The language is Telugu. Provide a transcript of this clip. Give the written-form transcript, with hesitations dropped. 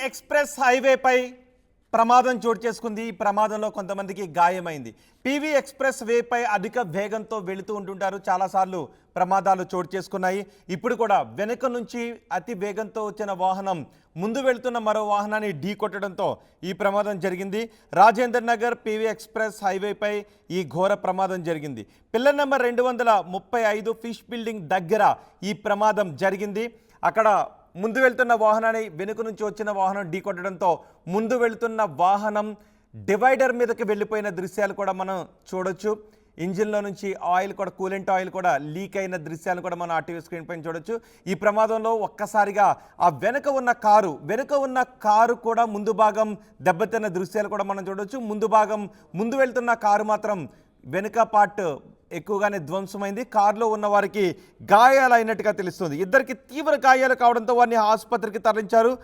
ఎక్స్ప్రెస్ హైవేపై ప్రమాదం చోటు చేసుకుంది. ఈ ప్రమాదంలో కొంతమందికి గాయమైంది. పీవీ ఎక్స్ప్రెస్ వేపై అధిక వేగంతో వెళుతూ ఉంటుంటారు. చాలాసార్లు ప్రమాదాలు చోటు చేసుకున్నాయి. ఇప్పుడు కూడా వెనుక నుంచి అతి వేగంతో వచ్చిన వాహనం ముందు వెళుతున్న మరో వాహనాన్ని ఢీ కొట్టడంతో ఈ ప్రమాదం జరిగింది. రాజేందర్ నగర్ పీవీ ఎక్స్ప్రెస్ హైవేపై ఈ ఘోర ప్రమాదం జరిగింది. పిల్లర్ నెంబర్ 235 ఫిష్ బిల్డింగ్ దగ్గర ఈ ప్రమాదం జరిగింది. అక్కడ ముందు వెళ్తున్న వాహనాన్ని వెనుక నుంచి వచ్చిన వాహనం ఢీకొట్టడంతో ముందు వెళ్తున్న వాహనం డివైడర్ మీదకి వెళ్ళిపోయిన దృశ్యాలు కూడా మనం చూడొచ్చు. ఇంజిన్లో నుంచి ఆయిల్ కూడా, కూలెంట్ ఆయిల్ కూడా లీక్ అయిన దృశ్యాలు కూడా మనం ఆర్టీవీ స్క్రీన్ పైన చూడొచ్చు. ఈ ప్రమాదంలో ఒక్కసారిగా ఆ వెనుక ఉన్న కారు కూడా ముందు భాగం దెబ్బతిన్న దృశ్యాలు కూడా మనం చూడొచ్చు. ముందు వెళ్తున్న కారు మాత్రం వెనుక పార్ట్ ఎక్కువగానే ధ్వంసమైంది. కారులో ఉన్న వారికి గాయాలైనట్టుగా తెలుస్తుంది. ఇద్దరికి తీవ్ర గాయాలు కావడంతో వారిని ఆసుపత్రికి తరలించారు.